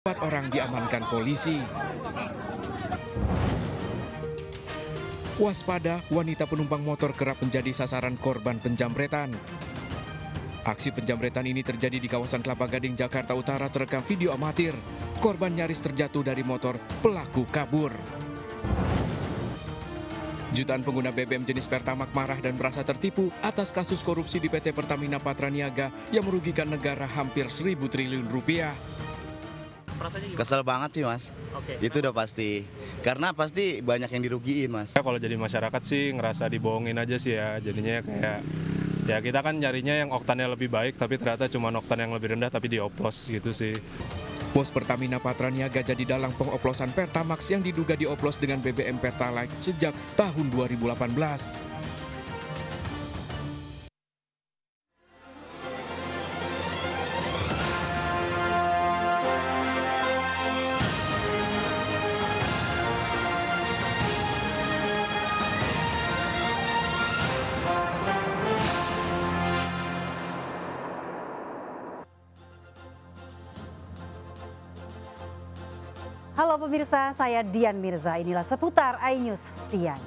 4 orang diamankan polisi. Waspada, wanita penumpang motor kerap menjadi sasaran korban penjamretan. Aksi penjamretan ini terjadi di kawasan Kelapa Gading, Jakarta Utara, terekam video amatir. Korban nyaris terjatuh dari motor, pelaku kabur. Jutaan pengguna BBM jenis Pertamax marah dan merasa tertipu atas kasus korupsi di PT Pertamina Patraniaga yang merugikan negara hampir 1.000 triliun rupiah. Kesel banget sih, Mas. Itu udah pasti. Karena pasti banyak yang dirugiin, Mas. Kalau jadi masyarakat sih ngerasa dibohongin aja sih ya. Jadinya kayak ya kita kan nyarinya yang oktannya lebih baik, tapi ternyata cuma oktan yang lebih rendah tapi dioplos gitu sih. Pos Pertamina Patraniaga jadi dalang pengoplosan Pertamax yang diduga dioplos dengan BBM Pertalite sejak tahun 2018. Halo pemirsa, saya Dian Mirza. Inilah seputar iNews Siang.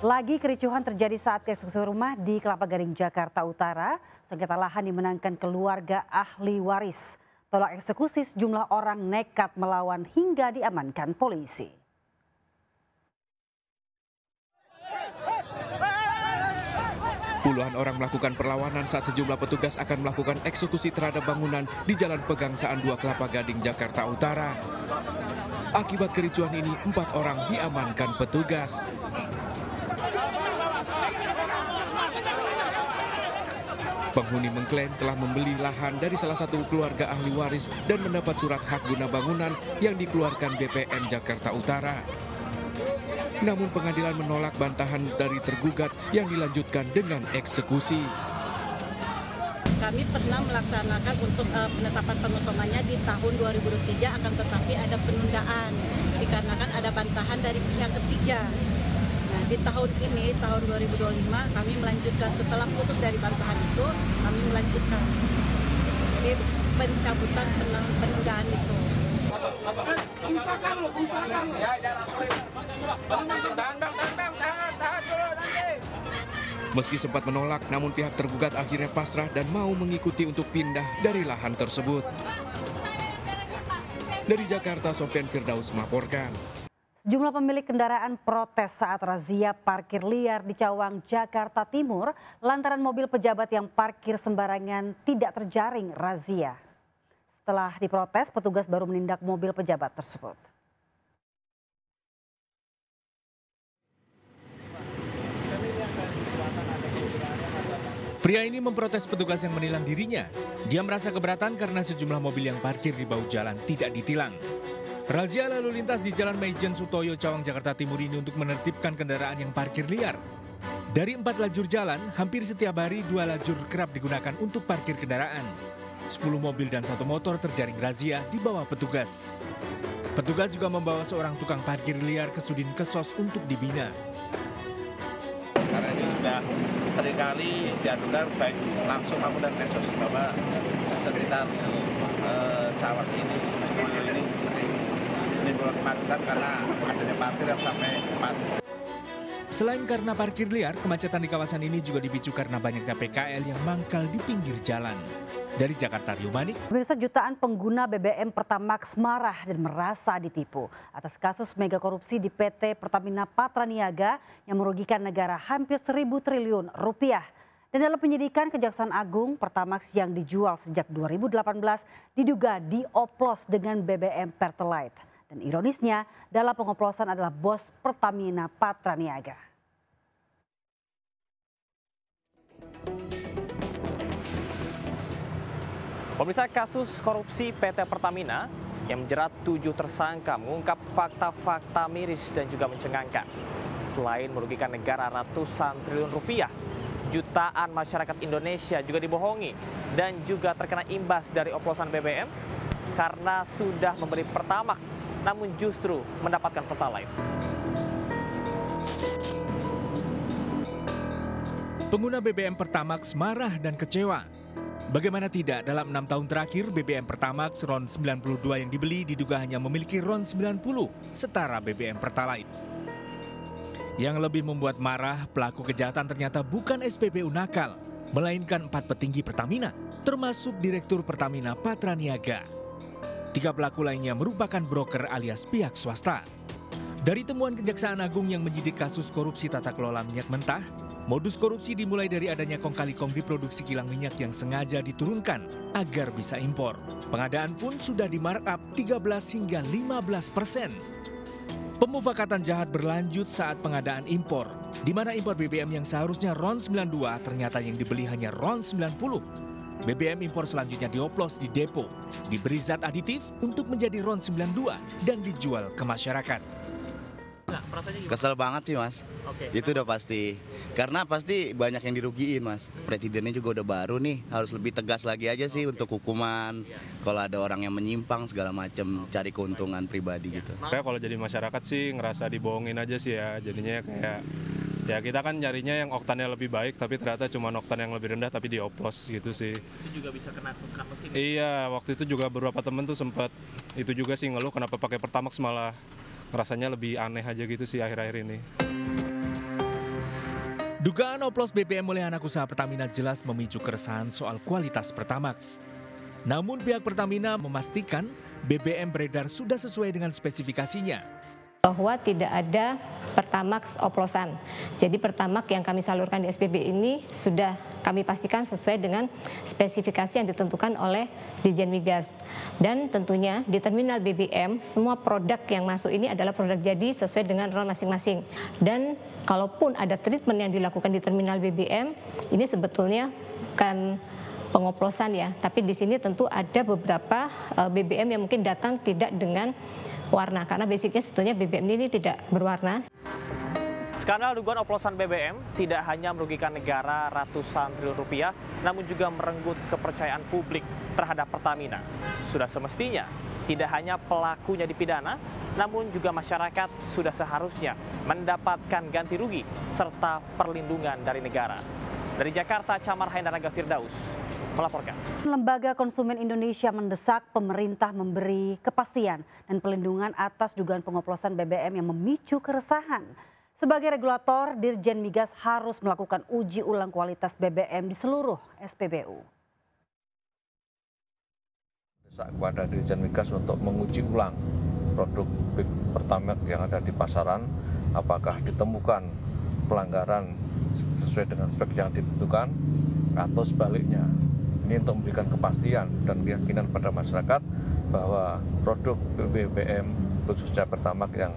Lagi kericuhan terjadi saat eksekusi rumah di Kelapa Gading, Jakarta Utara. Sengketa lahan dimenangkan keluarga ahli waris. Tolak eksekusi, sejumlah orang nekat melawan hingga diamankan polisi. Puluhan orang melakukan perlawanan saat sejumlah petugas akan melakukan eksekusi terhadap bangunan di Jalan Pegangsaan 2 Kelapa Gading, Jakarta Utara. Akibat kericuhan ini, 4 orang diamankan petugas. Penghuni mengklaim telah membeli lahan dari salah satu keluarga ahli waris dan mendapat surat hak guna bangunan yang dikeluarkan BPN Jakarta Utara. Namun pengadilan menolak bantahan dari tergugat yang dilanjutkan dengan eksekusi. Kami pernah melaksanakan untuk penetapan pengosongannya di tahun 2023, akan tetapi ada penundaan dikarenakan ada bantahan dari pihak ketiga. Nah, di tahun ini, tahun 2025, kami melanjutkan setelah putus dari bantahan itu, kami melanjutkan jadi pencabutan penundaan itu. Meski sempat menolak, namun pihak tergugat akhirnya pasrah dan mau mengikuti untuk pindah dari lahan tersebut. Dari Jakarta, Sofyan Firdaus melaporkan. Sejumlah pemilik kendaraan protes saat razia parkir liar di Cawang, Jakarta Timur lantaran mobil pejabat yang parkir sembarangan tidak terjaring razia. Setelah diprotes, petugas baru menindak mobil pejabat tersebut. Pria ini memprotes petugas yang menilang dirinya. Dia merasa keberatan karena sejumlah mobil yang parkir di bahu jalan tidak ditilang. Razia lalu lintas di Jalan Maijen Sutoyo, Cawang, Jakarta Timur ini untuk menertibkan kendaraan yang parkir liar. Dari 4 lajur jalan, hampir setiap hari 2 lajur kerap digunakan untuk parkir kendaraan. 10 mobil dan 1 motor terjaring razia di bawah petugas. Petugas juga membawa seorang tukang parkir liar ke Sudin Kesos untuk dibina. Karena ini sudah seringkali diadukan baik langsung maupun dari medsos bahwa sekitar Cawang ini, Sutoyo ini sering menimbulkan kemacetan karena adanya parkir yang sampai 4. Selain karena parkir liar, kemacetan di kawasan ini juga dipicu karena banyaknya PKL yang mangkal di pinggir jalan. Dari Jakarta, Rio Manik. Pemirsa, jutaan pengguna BBM Pertamax marah dan merasa ditipu atas kasus mega korupsi di PT Pertamina Patraniaga yang merugikan negara hampir 1.000 triliun rupiah. Dan dalam penyidikan Kejaksaan Agung, Pertamax yang dijual sejak 2018 diduga dioplos dengan BBM Pertalite. Dan ironisnya, dalam pengoplosan adalah bos Pertamina Patraniaga. Pemirsa, kasus korupsi PT Pertamina yang menjerat 7 tersangka mengungkap fakta-fakta miris dan juga mencengangkan. Selain merugikan negara ratusan triliun rupiah, jutaan masyarakat Indonesia juga dibohongi dan juga terkena imbas dari oplosan BBM karena sudah membeli Pertamax namun justru mendapatkan Pertalite. Pengguna BBM Pertamax marah dan kecewa. Bagaimana tidak, dalam 6 tahun terakhir BBM Pertamax RON 92 yang dibeli diduga hanya memiliki RON 90 setara BBM Pertalite. Yang lebih membuat marah, pelaku kejahatan ternyata bukan SPBU nakal, melainkan 4 petinggi Pertamina, termasuk Direktur Pertamina Patraniaga. 3 pelaku lainnya merupakan broker alias pihak swasta. Dari temuan Kejaksaan Agung yang menyidik kasus korupsi tata kelola minyak mentah, modus korupsi dimulai dari adanya kong kali kong di produksi kilang minyak yang sengaja diturunkan agar bisa impor. Pengadaan pun sudah di markup 13 hingga 15%. Pemufakatan jahat berlanjut saat pengadaan impor, di mana impor BBM yang seharusnya RON 92 ternyata yang dibeli hanya RON 90. BBM impor selanjutnya dioplos di depo, diberi zat aditif untuk menjadi RON 92 dan dijual ke masyarakat. Kesel banget sih Mas, itu udah pasti. Karena pasti banyak yang dirugiin Mas. Presidennya juga udah baru nih, harus lebih tegas lagi aja sih untuk hukuman. Kalau ada orang yang menyimpang segala macam, cari keuntungan pribadi gitu. Kayak kalau jadi masyarakat sih ngerasa dibohongin aja sih ya, jadinya kayak ya kita kan nyarinya yang oktannya lebih baik, tapi ternyata cuma oktan yang lebih rendah tapi dioplos gitu sih. Itu juga bisa kena kerusakan mesin. Iya, waktu itu juga beberapa temen tuh sempat itu juga sih ngeluh kenapa pakai Pertamax malah rasanya lebih aneh aja gitu sih akhir-akhir ini. Dugaan oplos BBM oleh anak usaha Pertamina jelas memicu keresahan soal kualitas Pertamax. Namun pihak Pertamina memastikan BBM beredar sudah sesuai dengan spesifikasinya. Bahwa tidak ada Pertamax oplosan. Jadi Pertamax yang kami salurkan di SPB ini sudah kami pastikan sesuai dengan spesifikasi yang ditentukan oleh Ditjen Migas. Dan tentunya di terminal BBM semua produk yang masuk ini adalah produk jadi sesuai dengan RON masing-masing. Dan kalaupun ada treatment yang dilakukan di terminal BBM, ini sebetulnya bukan pengoplosan ya, tapi di sini tentu ada beberapa BBM yang mungkin datang tidak dengan warna, karena basicnya sebetulnya BBM ini tidak berwarna. Skandal dugaan oplosan BBM tidak hanya merugikan negara ratusan triliun rupiah, namun juga merenggut kepercayaan publik terhadap Pertamina. Sudah semestinya tidak hanya pelakunya dipidana, namun juga masyarakat sudah seharusnya mendapatkan ganti rugi serta perlindungan dari negara. Dari Jakarta, Camar Haindaraga Firdaus melaporkan. Lembaga Konsumen Indonesia mendesak pemerintah memberi kepastian dan perlindungan atas dugaan pengoplosan BBM yang memicu keresahan. Sebagai regulator, Dirjen Migas harus melakukan uji ulang kualitas BBM di seluruh SPBU. Desak kepada Dirjen Migas untuk menguji ulang produk Pertamax yang ada di pasaran, apakah ditemukan pelanggaran sesuai dengan spek yang ditentukan atau sebaliknya. Ini untuk memberikan kepastian dan keyakinan pada masyarakat bahwa produk BBM khususnya Pertamax yang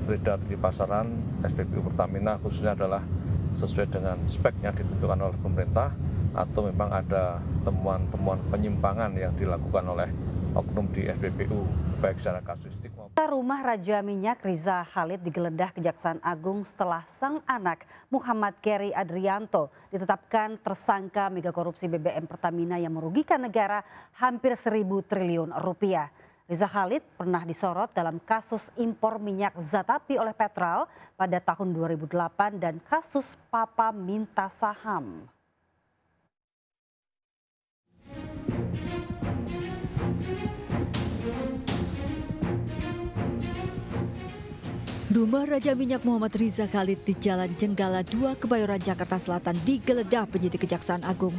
beredar di pasaran SPBU Pertamina khususnya adalah sesuai dengan spek yang ditentukan oleh pemerintah atau memang ada temuan-temuan penyimpangan yang dilakukan oleh oknum di SPBU baik secara kasuistik maupun. Rumah Raja Minyak Riza Khalid digeledah Kejaksaan Agung setelah sang anak Muhammad Keri Adrianto ditetapkan tersangka mega korupsi BBM Pertamina yang merugikan negara hampir 1.000 triliun rupiah. Riza Khalid pernah disorot dalam kasus impor minyak zat api oleh Petral pada tahun 2008 dan kasus Papa minta saham. Rumah Raja Minyak Muhammad Riza Khalid di Jalan Jenggala 2, Kebayoran, Jakarta Selatan digeledah penyidik Kejaksaan Agung.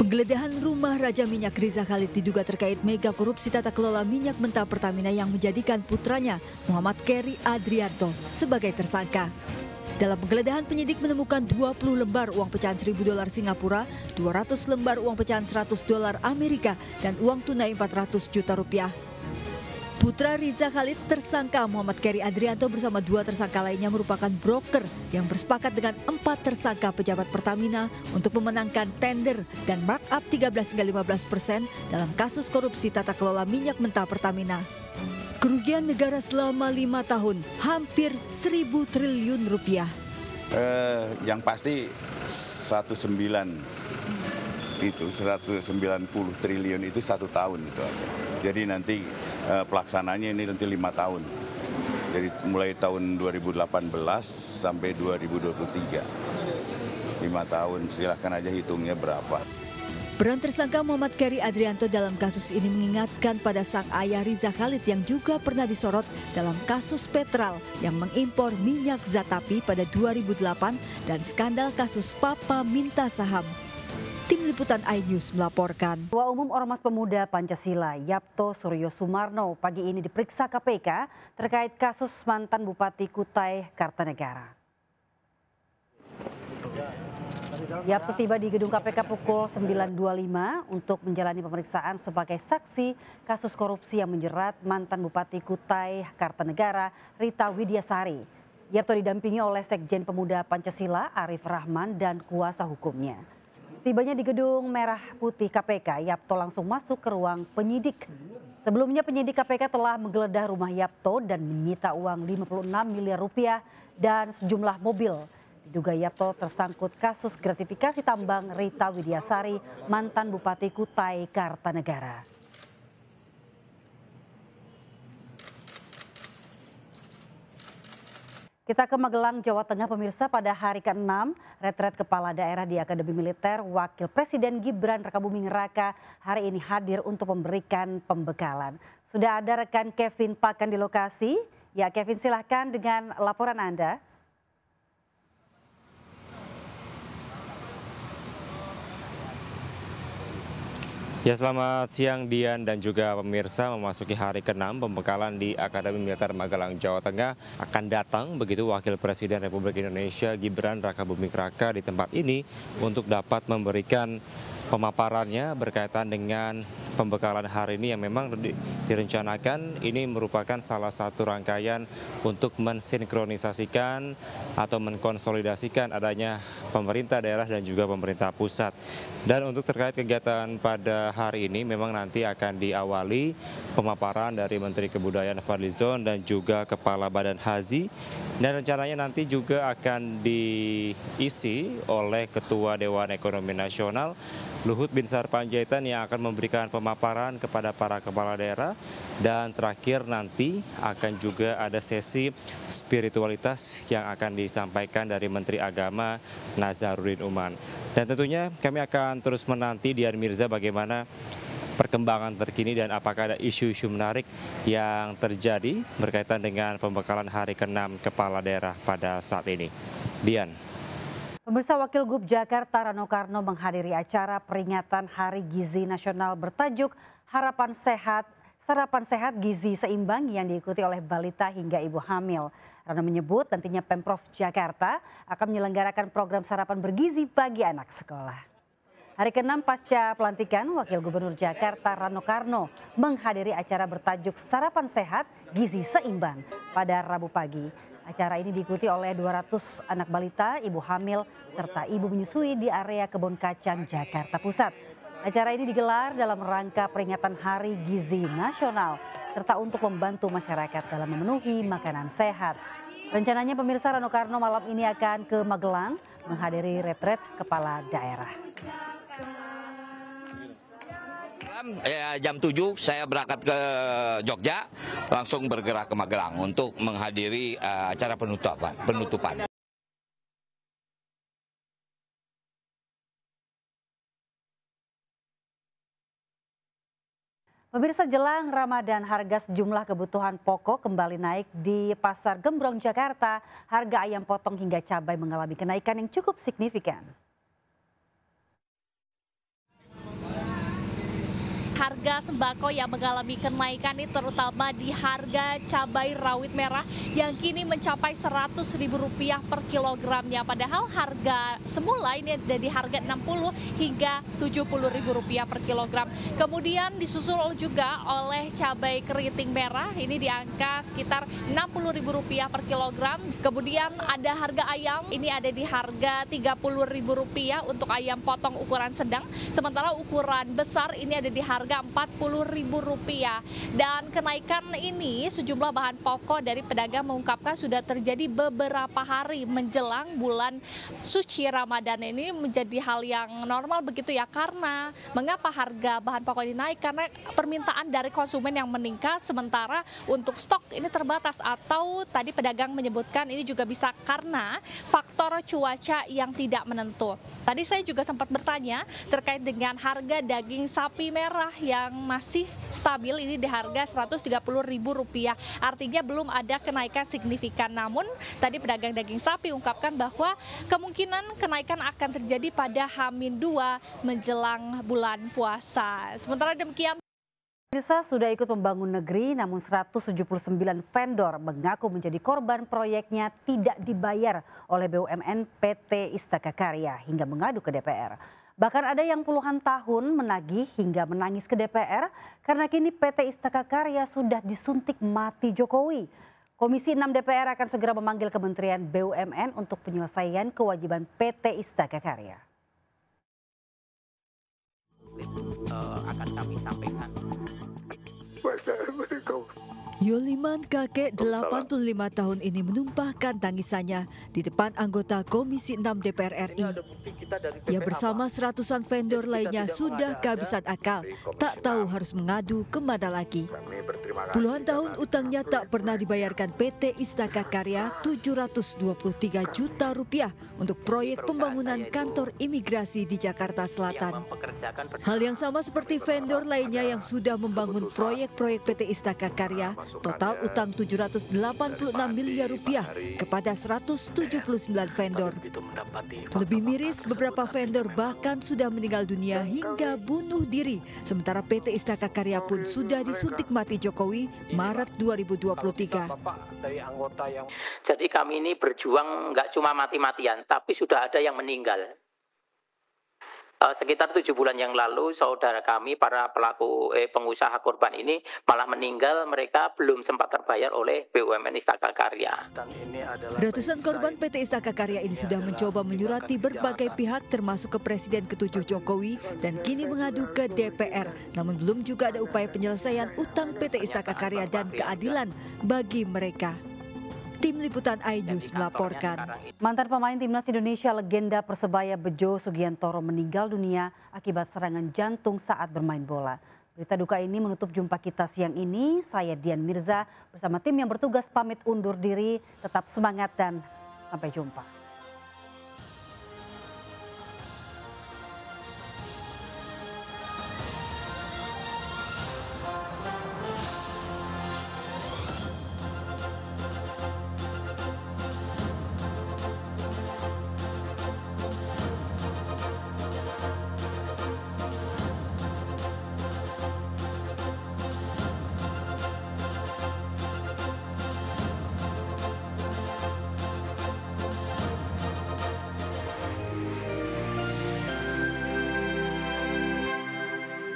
Penggeledahan rumah Raja Minyak Riza Khalid diduga terkait mega korupsi tata kelola minyak mentah Pertamina yang menjadikan putranya Muhammad Keri Adrianto sebagai tersangka. Dalam penggeledahan, penyidik menemukan 20 lembar uang pecahan $1.000 Singapura, 200 lembar uang pecahan $100 Amerika, dan uang tunai 400 juta rupiah. Putra Riza Khalid, tersangka Muhammad Keri Adrianto bersama 2 tersangka lainnya merupakan broker yang bersepakat dengan 4 tersangka pejabat Pertamina untuk memenangkan tender dan markup 13-15% dalam kasus korupsi tata kelola minyak mentah Pertamina. Kerugian negara selama 5 tahun hampir 1.000 triliun rupiah. Yang pasti 190 triliun itu 1 tahun itu aja. Jadi nanti pelaksananya ini nanti 5 tahun. Jadi mulai tahun 2018 sampai 2023. 5 tahun, silahkan aja hitungnya berapa. Peran tersangka Muhammad Keri Adrianto dalam kasus ini mengingatkan pada sang ayah Riza Khalid yang juga pernah disorot dalam kasus Petral yang mengimpor minyak Zatapi pada 2008 dan skandal kasus Papa minta saham. Tim Liputan iNews melaporkan. Ketua Umum Ormas Pemuda Pancasila Yapto Suryo Sumarno pagi ini diperiksa KPK terkait kasus mantan Bupati Kutai Kartanegara. Yapto tiba di gedung KPK pukul 9.25 untuk menjalani pemeriksaan sebagai saksi kasus korupsi yang menjerat mantan Bupati Kutai Kartanegara Rita Widiasari. Yapto didampingi oleh Sekjen Pemuda Pancasila Arif Rahman dan kuasa hukumnya. Tibanya di gedung Merah Putih KPK, Yapto langsung masuk ke ruang penyidik. Sebelumnya penyidik KPK telah menggeledah rumah Yapto dan menyita uang 56 miliar rupiah dan sejumlah mobil. Diduga Yapto tersangkut kasus gratifikasi tambang Rita Widiasari, mantan Bupati Kutai Kartanegara. Kita ke Magelang, Jawa Tengah pemirsa. Pada hari ke-6 retret kepala daerah di Akademi Militer, Wakil Presiden Gibran Rakabuming Raka hari ini hadir untuk memberikan pembekalan. Sudah ada rekan Kevin Pakan di lokasi. Ya Kevin, silahkan dengan laporan Anda. Ya, selamat siang Dian dan juga pemirsa. Memasuki hari ke-6 pembekalan di Akademi Militer Magelang, Jawa Tengah akan datang begitu Wakil Presiden Republik Indonesia Gibran Rakabuming Raka di tempat ini untuk dapat memberikan pemaparannya berkaitan dengan pembekalan hari ini yang memang direncanakan ini merupakan salah satu rangkaian untuk mensinkronisasikan atau mengkonsolidasikan adanya pemerintah daerah dan juga pemerintah pusat. Dan untuk terkait kegiatan pada hari ini memang nanti akan diawali pemaparan dari Menteri Kebudayaan Fadlizon dan juga Kepala Badan Haji. Dan rencananya nanti juga akan diisi oleh Ketua Dewan Ekonomi Nasional Luhut Binsar Panjaitan yang akan memberikan pemaparan kepada para kepala daerah. Dan terakhir nanti akan juga ada sesi spiritualitas yang akan disampaikan dari Menteri Agama Nazaruddin Uman. Dan tentunya kami akan terus menanti Dian Mirza bagaimana perkembangan terkini dan apakah ada isu-isu menarik yang terjadi berkaitan dengan pembekalan hari ke-6 kepala daerah pada saat ini. Dian. Pemirsa, Wakil Gub Jakarta Rano Karno menghadiri acara peringatan Hari Gizi Nasional bertajuk Harapan Sehat, Sarapan Sehat Gizi Seimbang yang diikuti oleh balita hingga ibu hamil. Rano menyebut nantinya Pemprov Jakarta akan menyelenggarakan program sarapan bergizi bagi anak sekolah. Hari ke-6 pasca pelantikan, Wakil Gubernur Jakarta Rano Karno menghadiri acara bertajuk Sarapan Sehat Gizi Seimbang pada Rabu pagi. Acara ini diikuti oleh 200 anak balita, ibu hamil, serta ibu menyusui di area Kebon Kacang, Jakarta Pusat. Acara ini digelar dalam rangka peringatan Hari Gizi Nasional, serta untuk membantu masyarakat dalam memenuhi makanan sehat. Rencananya pemirsa, Rano Karno malam ini akan ke Magelang menghadiri retret kepala daerah. Jam 7 saya berangkat ke Jogja, langsung bergerak ke Magelang untuk menghadiri acara penutupan. Pemirsa, jelang Ramadan harga sejumlah kebutuhan pokok kembali naik di Pasar Gembrong Jakarta. Harga ayam potong hingga cabai mengalami kenaikan yang cukup signifikan. Harga sembako yang mengalami kenaikan ini terutama di harga cabai rawit merah yang kini mencapai Rp100.000 per kilogramnya. Padahal harga semula ini ada di harga Rp60 hingga Rp70.000 per kilogram. Kemudian disusul juga oleh cabai keriting merah ini di angka sekitar Rp60.000 per kilogram. Kemudian ada harga ayam ini ada di harga Rp30.000 untuk ayam potong ukuran sedang. Sementara ukuran besar ini ada di harga harga Rp40.000. Dan kenaikan ini sejumlah bahan pokok dari pedagang mengungkapkan sudah terjadi beberapa hari menjelang bulan suci Ramadan. Ini menjadi hal yang normal begitu ya, karena mengapa harga bahan pokok ini naik? Karena permintaan dari konsumen yang meningkat, sementara untuk stok ini terbatas, atau tadi pedagang menyebutkan ini juga bisa karena faktor cuaca yang tidak menentu. Tadi saya juga sempat bertanya terkait dengan harga daging sapi merah yang masih stabil, ini di harga Rp130.000. Artinya belum ada kenaikan signifikan. Namun tadi pedagang daging sapi ungkapkan bahwa kemungkinan kenaikan akan terjadi pada H-2 menjelang bulan puasa. Sementara demikian, Pemirsa, sudah ikut membangun negeri, namun 179 vendor mengaku menjadi korban proyeknya tidak dibayar oleh BUMN PT Istaka Karya hingga mengadu ke DPR. Bahkan ada yang puluhan tahun menagih hingga menangis ke DPR karena kini PT Istaka Karya sudah disuntik mati Jokowi. Komisi 6 DPR akan segera memanggil Kementerian BUMN untuk penyelesaian kewajiban PT Istaka Karya. Akan kami sampaikan. Yoliman, kakek 85 tahun ini menumpahkan tangisannya di depan anggota Komisi 6 DPR RI. Ia bersama seratusan vendor lainnya sudah kehabisan akal, tak tahu harus mengadu kemana lagi. Puluhan tahun utangnya tak pernah dibayarkan PT Istaka Karya Rp723 juta untuk proyek pembangunan kantor imigrasi di Jakarta Selatan. Hal yang sama seperti vendor lainnya yang sudah membangun proyek-proyek PT Istaka Karya. Total utang Rp786 miliar kepada 179 vendor. Lebih miris, beberapa vendor bahkan sudah meninggal dunia hingga bunuh diri. Sementara PT Istaka Karya pun sudah disuntik mati Jokowi Maret 2023. Jadi kami ini berjuang nggak cuma mati-matian, tapi sudah ada yang meninggal. Sekitar 7 bulan yang lalu saudara kami para pelaku pengusaha korban ini malah meninggal, mereka belum sempat terbayar oleh BUMN Istaka Karya. Ratusan korban PT Istaka Karya ini sudah mencoba menyurati berbagai pihak termasuk ke Presiden ke-7 Jokowi dan kini mengadu ke DPR. Namun belum juga ada upaya penyelesaian utang PT Istaka Karya dan keadilan bagi mereka. Tim Liputan iNews melaporkan. Mantan pemain Timnas Indonesia legenda Persebaya Bejo Sugiantoro meninggal dunia akibat serangan jantung saat bermain bola. Berita duka ini menutup jumpa kita siang ini. Saya Dian Mirza bersama tim yang bertugas pamit undur diri. Tetap semangat dan sampai jumpa.